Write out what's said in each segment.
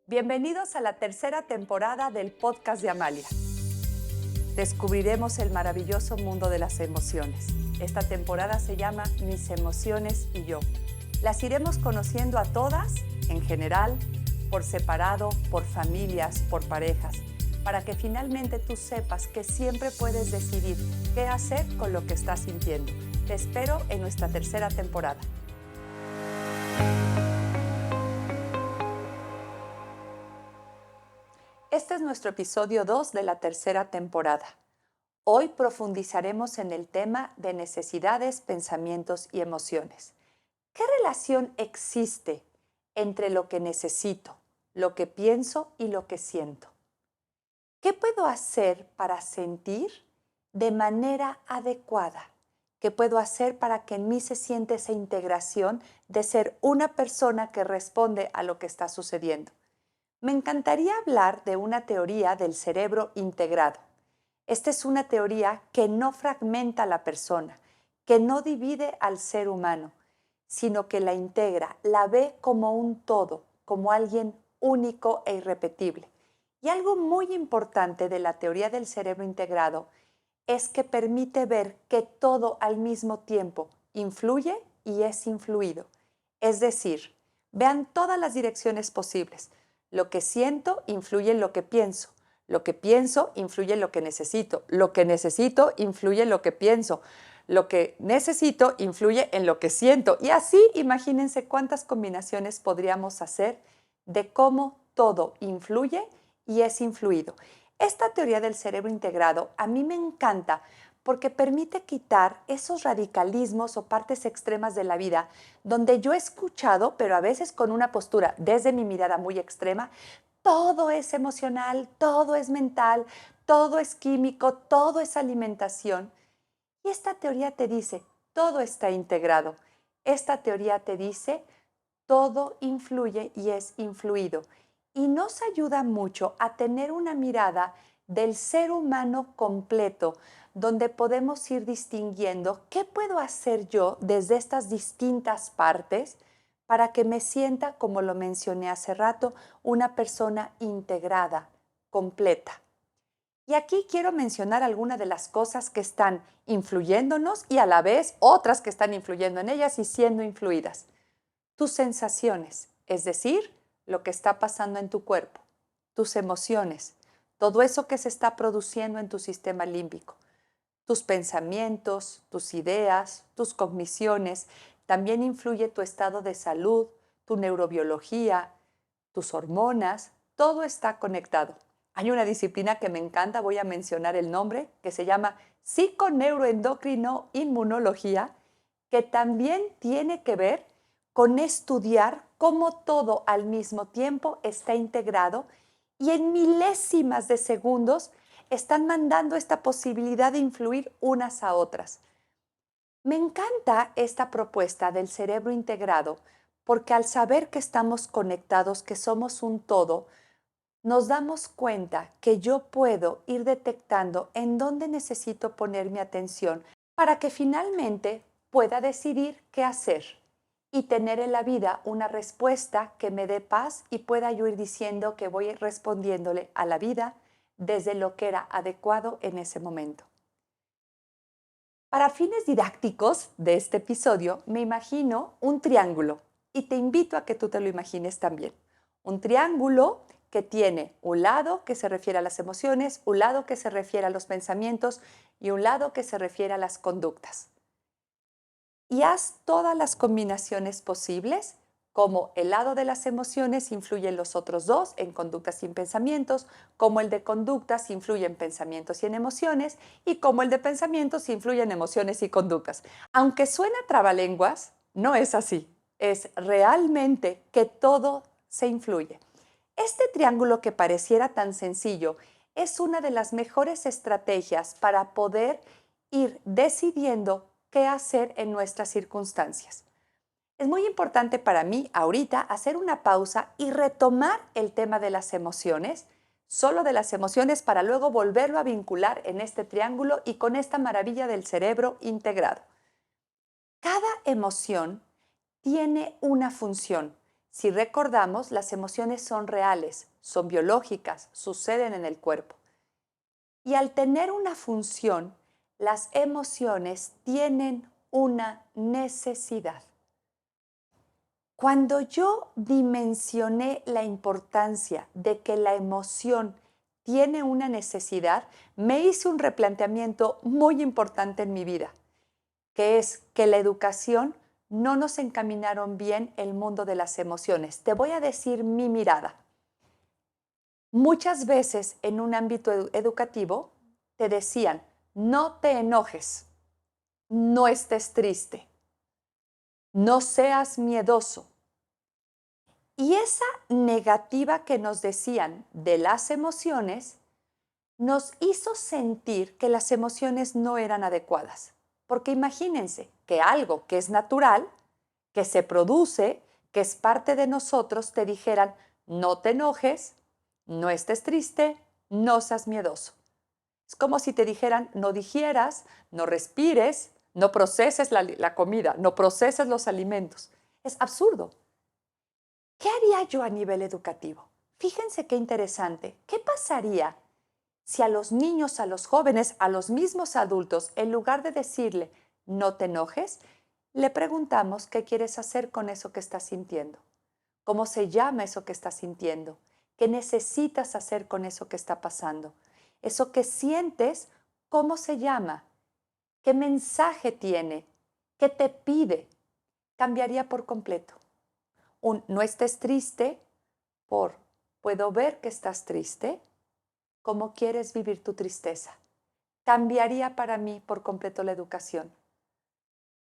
Bienvenidos a la tercera temporada del podcast de Amalia. Descubriremos el maravilloso mundo de las emociones. Esta temporada se llama Mis emociones y yo. Las iremos conociendo a todas, en general, por separado, por familias, por parejas, para que finalmente tú sepas que siempre puedes decidir qué hacer con lo que estás sintiendo. Te espero en nuestra tercera temporada. Este es nuestro episodio 2 de la tercera temporada. Hoy profundizaremos en el tema de necesidades, pensamientos y emociones. ¿Qué relación existe entre lo que necesito, lo que pienso y lo que siento? ¿Qué puedo hacer para sentir de manera adecuada? ¿Qué puedo hacer para que en mí se siente esa integración de ser una persona que responde a lo que está sucediendo? Me encantaría hablar de una teoría del cerebro integrado. Esta es una teoría que no fragmenta a la persona, que no divide al ser humano, sino que la integra, la ve como un todo, como alguien único e irrepetible. Y algo muy importante de la teoría del cerebro integrado es que permite ver que todo al mismo tiempo influye y es influido. Es decir, vean todas las direcciones posibles. Lo que siento influye en lo que pienso. Lo que pienso influye en lo que necesito. Lo que necesito influye en lo que pienso. Lo que necesito influye en lo que siento. Y así imagínense cuántas combinaciones podríamos hacer de cómo todo influye y es influido. Esta teoría del cerebro integrado a mí me encanta porque permite quitar esos radicalismos o partes extremas de la vida donde yo he escuchado, pero a veces con una postura desde mi mirada muy extrema, todo es emocional, todo es mental, todo es químico, todo es alimentación. Y esta teoría te dice, todo está integrado. Esta teoría te dice, todo influye y es influido. Y nos ayuda mucho a tener una mirada del ser humano completo, donde podemos ir distinguiendo qué puedo hacer yo desde estas distintas partes para que me sienta, como lo mencioné hace rato, una persona integrada, completa. Y aquí quiero mencionar algunas de las cosas que están influyéndonos y a la vez otras que están influyendo en ellas y siendo influidas. Tus sensaciones, es decir, lo que está pasando en tu cuerpo, tus emociones, todo eso que se está produciendo en tu sistema límbico, tus pensamientos, tus ideas, tus cogniciones, también influye tu estado de salud, tu neurobiología, tus hormonas, todo está conectado. Hay una disciplina que me encanta, voy a mencionar el nombre, que se llama psiconeuroendocrinoinmunología, que también tiene que ver con estudiar cómo todo al mismo tiempo está integrado y en milésimas de segundos están mandando esta posibilidad de influir unas a otras. Me encanta esta propuesta del cerebro integrado porque al saber que estamos conectados, que somos un todo, nos damos cuenta que yo puedo ir detectando en dónde necesito poner mi atención para que finalmente pueda decidir qué hacer y tener en la vida una respuesta que me dé paz y pueda yo ir diciendo que voy respondiéndole a la vida desde lo que era adecuado en ese momento. Para fines didácticos de este episodio, me imagino un triángulo y te invito a que tú te lo imagines también. Un triángulo que tiene un lado que se refiere a las emociones, un lado que se refiere a los pensamientos y un lado que se refiere a las conductas. Y haz todas las combinaciones posibles, como el lado de las emociones influye en los otros dos, en conductas y en pensamientos, como el de conductas influye en pensamientos y en emociones, y como el de pensamientos influye en emociones y conductas. Aunque suena trabalenguas, no es así. Es realmente que todo se influye. Este triángulo que pareciera tan sencillo es una de las mejores estrategias para poder ir decidiendo qué hacer en nuestras circunstancias. Es muy importante para mí ahorita hacer una pausa y retomar el tema de las emociones, solo de las emociones, para luego volverlo a vincular en este triángulo y con esta maravilla del cerebro integrado. Cada emoción tiene una función. Si recordamos, las emociones son reales, son biológicas, suceden en el cuerpo. Y al tener una función, las emociones tienen una necesidad. Cuando yo dimensioné la importancia de que la emoción tiene una necesidad, me hice un replanteamiento muy importante en mi vida, que es que la educación no nos encaminaron bien el mundo de las emociones. Te voy a decir mi mirada. Muchas veces en un ámbito educativo te decían, no te enojes, no estés triste, no seas miedoso. Y esa negativa que nos decían de las emociones nos hizo sentir que las emociones no eran adecuadas. Porque imagínense que algo que es natural, que se produce, que es parte de nosotros, te dijeran, no te enojes, no estés triste, no seas miedoso. Es como si te dijeran, no digieras, no respires, no proceses la comida, no proceses los alimentos. Es absurdo. ¿Qué haría yo a nivel educativo? Fíjense qué interesante. ¿Qué pasaría si a los niños, a los jóvenes, a los mismos adultos, en lugar de decirle, no te enojes, le preguntamos qué quieres hacer con eso que estás sintiendo? ¿Cómo se llama eso que estás sintiendo? ¿Qué necesitas hacer con eso que está pasando? Eso que sientes, ¿cómo se llama? ¿Qué mensaje tiene? ¿Qué te pide? Cambiaría por completo. No estés triste por puedo ver que estás triste. ¿Cómo quieres vivir tu tristeza? Cambiaría para mí por completo la educación.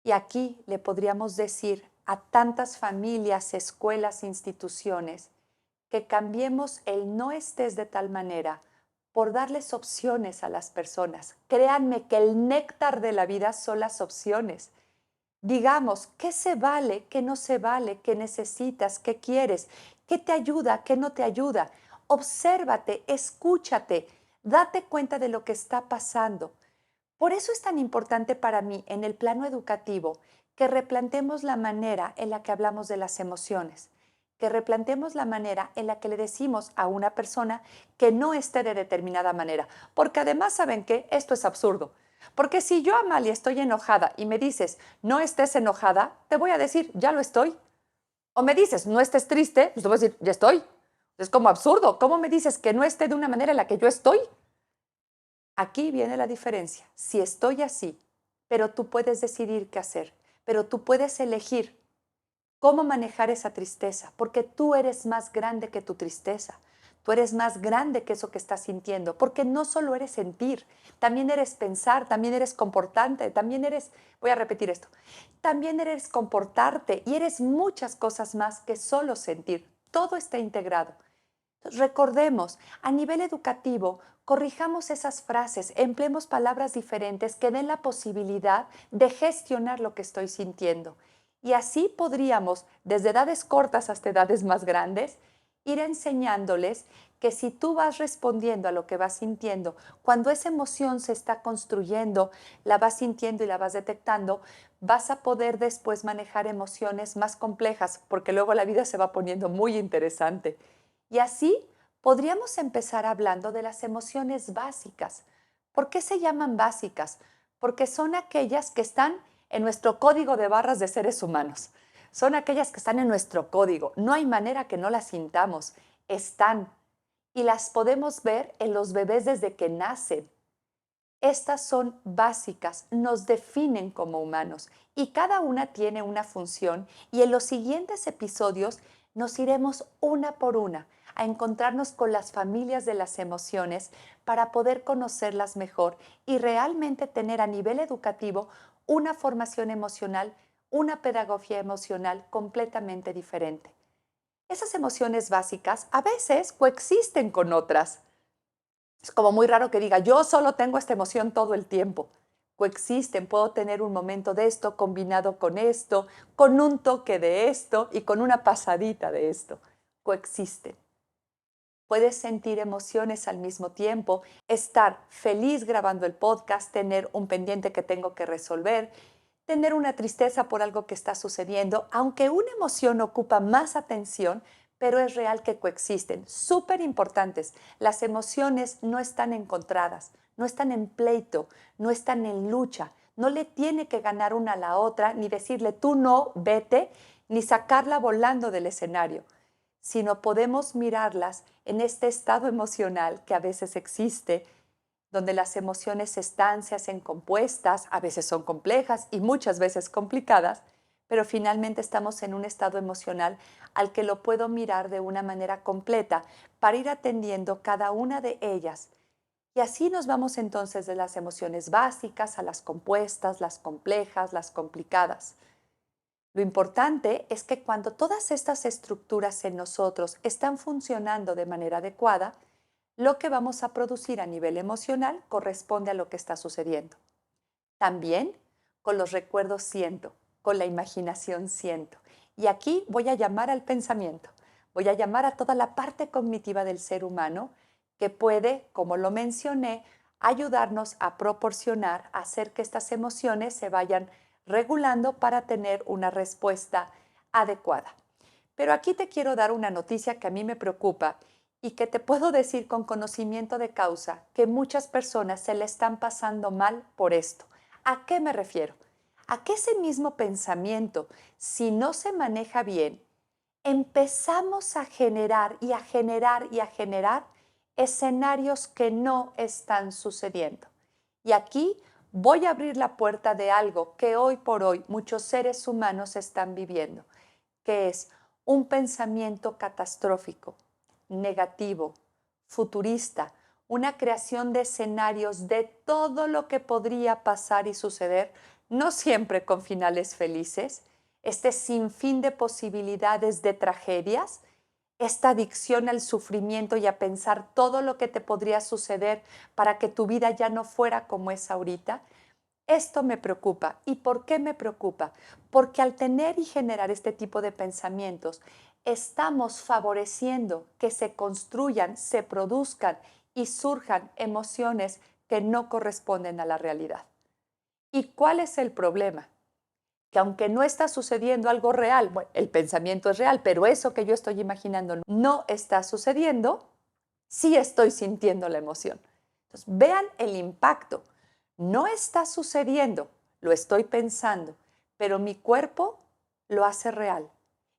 Y aquí le podríamos decir a tantas familias, escuelas, instituciones, que cambiemos el no estés de tal manera por darles opciones a las personas. Créanme que el néctar de la vida son las opciones. Digamos, ¿qué se vale, qué no se vale, qué necesitas, qué quieres, qué te ayuda, qué no te ayuda? Obsérvate, escúchate, date cuenta de lo que está pasando. Por eso es tan importante para mí en el plano educativo que replantemos la manera en la que hablamos de las emociones, que replantemos la manera en la que le decimos a una persona que no esté de determinada manera. Porque además, ¿saben qué? Esto es absurdo. Porque si yo, Amalia, estoy enojada y me dices, no estés enojada, te voy a decir, ya lo estoy. O me dices, no estés triste, pues te voy a decir, ya estoy. Es como absurdo. ¿Cómo me dices que no esté de una manera en la que yo estoy? Aquí viene la diferencia. Si estoy así, pero tú puedes decidir qué hacer, pero tú puedes elegir cómo manejar esa tristeza, porque tú eres más grande que tu tristeza. Tú eres más grande que eso que estás sintiendo, porque no solo eres sentir, también eres pensar, también eres comportarte, también eres, voy a repetir esto, también eres comportarte y eres muchas cosas más que solo sentir. Todo está integrado. Recordemos, a nivel educativo, corrijamos esas frases, empleemos palabras diferentes que den la posibilidad de gestionar lo que estoy sintiendo. Y así podríamos, desde edades cortas hasta edades más grandes, ir enseñándoles que si tú vas respondiendo a lo que vas sintiendo, cuando esa emoción se está construyendo, la vas sintiendo y la vas detectando, vas a poder después manejar emociones más complejas, porque luego la vida se va poniendo muy interesante. Y así podríamos empezar hablando de las emociones básicas. ¿Por qué se llaman básicas? Porque son aquellas que están en nuestro código de barras de seres humanos. Son aquellas que están en nuestro código. No hay manera que no las sintamos. Están. Y las podemos ver en los bebés desde que nacen. Estas son básicas, nos definen como humanos y cada una tiene una función y en los siguientes episodios nos iremos una por una a encontrarnos con las familias de las emociones para poder conocerlas mejor y realmente tener a nivel educativo una formación emocional, una pedagogía emocional completamente diferente. Esas emociones básicas a veces coexisten con otras. Es como muy raro que diga, yo solo tengo esta emoción todo el tiempo. Coexisten, puedo tener un momento de esto combinado con esto, con un toque de esto y con una pasadita de esto. Coexisten. Puedes sentir emociones al mismo tiempo, estar feliz grabando el podcast, tener un pendiente que tengo que resolver, tener una tristeza por algo que está sucediendo, aunque una emoción ocupa más atención, pero es real que coexisten. Súper importantes. Las emociones no están encontradas, no están en pleito, no están en lucha. No le tiene que ganar una a la otra, ni decirle tú no, vete, ni sacarla volando del escenario, sino podemos mirarlas en este estado emocional que a veces existe, donde las emociones están, se hacen compuestas, a veces son complejas y muchas veces complicadas, pero finalmente estamos en un estado emocional al que lo puedo mirar de una manera completa para ir atendiendo cada una de ellas. Y así nos vamos entonces de las emociones básicas a las compuestas, las complejas, las complicadas. Lo importante es que cuando todas estas estructuras en nosotros están funcionando de manera adecuada, lo que vamos a producir a nivel emocional corresponde a lo que está sucediendo. También con los recuerdos siento, con la imaginación siento. Y aquí voy a llamar al pensamiento, voy a llamar a toda la parte cognitiva del ser humano que puede, como lo mencioné, ayudarnos a proporcionar, a hacer que estas emociones se vayan regulando para tener una respuesta adecuada. Pero aquí te quiero dar una noticia que a mí me preocupa y que te puedo decir con conocimiento de causa que muchas personas se le están pasando mal por esto. ¿A qué me refiero? A que ese mismo pensamiento, si no se maneja bien, empezamos a generar y a generar y a generar escenarios que no están sucediendo. Y aquí voy a abrir la puerta de algo que hoy por hoy muchos seres humanos están viviendo, que es un pensamiento catastrófico, negativo, futurista, una creación de escenarios de todo lo que podría pasar y suceder, no siempre con finales felices, este sinfín de posibilidades de tragedias, esta adicción al sufrimiento y a pensar todo lo que te podría suceder para que tu vida ya no fuera como es ahorita. Esto me preocupa. ¿Y por qué me preocupa? Porque al tener y generar este tipo de pensamientos, estamos favoreciendo que se construyan, se produzcan y surjan emociones que no corresponden a la realidad. ¿Y cuál es el problema? Que aunque no está sucediendo algo real, bueno, el pensamiento es real, pero eso que yo estoy imaginando no está sucediendo, sí estoy sintiendo la emoción. Entonces, vean el impacto. No está sucediendo, lo estoy pensando, pero mi cuerpo lo hace real.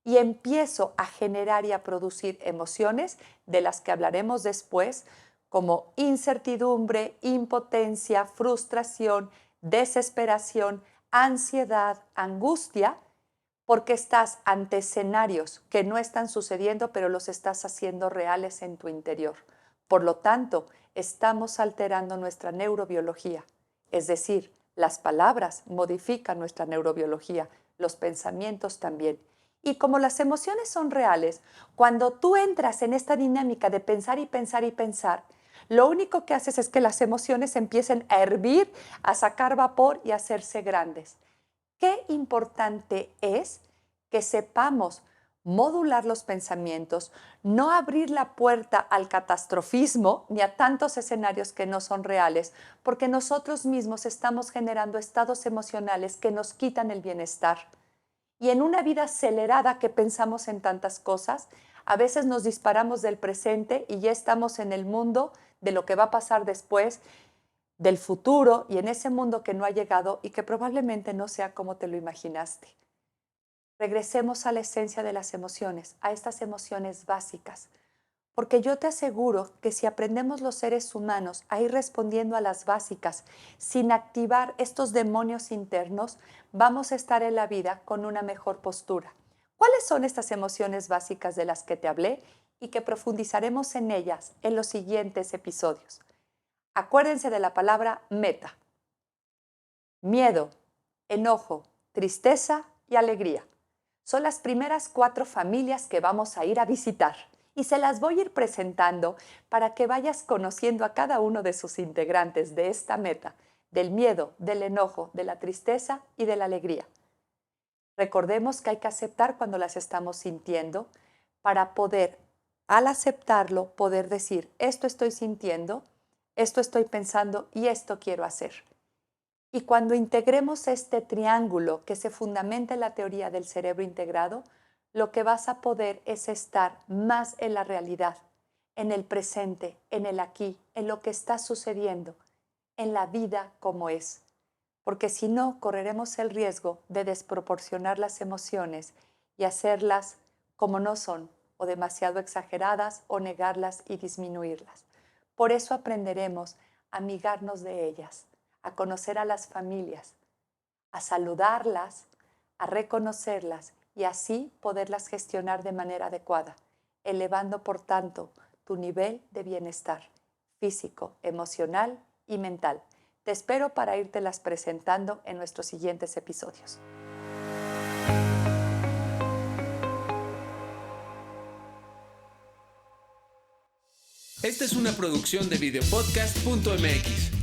Y empiezo a generar y a producir emociones de las que hablaremos después, como incertidumbre, impotencia, frustración, desesperación, ansiedad, angustia, porque estás ante escenarios que no están sucediendo, pero los estás haciendo reales en tu interior. Por lo tanto, estamos alterando nuestra neurobiología. Es decir, las palabras modifican nuestra neurobiología, los pensamientos también. Y como las emociones son reales, cuando tú entras en esta dinámica de pensar y pensar y pensar, lo único que haces es que las emociones empiecen a hervir, a sacar vapor y a hacerse grandes. Qué importante es que sepamos modular los pensamientos, no abrir la puerta al catastrofismo ni a tantos escenarios que no son reales, porque nosotros mismos estamos generando estados emocionales que nos quitan el bienestar. Y en una vida acelerada que pensamos en tantas cosas, a veces nos disparamos del presente y ya estamos en el mundo de lo que va a pasar después, del futuro y en ese mundo que no ha llegado y que probablemente no sea como te lo imaginaste. Regresemos a la esencia de las emociones, a estas emociones básicas, porque yo te aseguro que si aprendemos los seres humanos a ir respondiendo a las básicas sin activar estos demonios internos, vamos a estar en la vida con una mejor postura. ¿Cuáles son estas emociones básicas de las que te hablé y que profundizaremos en ellas en los siguientes episodios? Acuérdense de la palabra meta: miedo, enojo, tristeza y alegría. Son las primeras 4 familias que vamos a ir a visitar y se las voy a ir presentando para que vayas conociendo a cada uno de sus integrantes de esta meta, del miedo, del enojo, de la tristeza y de la alegría. Recordemos que hay que aceptar cuando las estamos sintiendo para poder, al aceptarlo, poder decir, esto estoy sintiendo, esto estoy pensando y esto quiero hacer. Y cuando integremos este triángulo que se fundamenta en la teoría del cerebro integrado, lo que vas a poder es estar más en la realidad, en el presente, en el aquí, en lo que está sucediendo, en la vida como es. Porque si no, correremos el riesgo de desproporcionar las emociones y hacerlas como no son, o demasiado exageradas, o negarlas y disminuirlas. Por eso aprenderemos a amigarnos de ellas, a conocer a las familias, a saludarlas, a reconocerlas y así poderlas gestionar de manera adecuada, elevando por tanto tu nivel de bienestar físico, emocional y mental. Te espero para írtelas presentando en nuestros siguientes episodios. Esta es una producción de videopodcast.mx.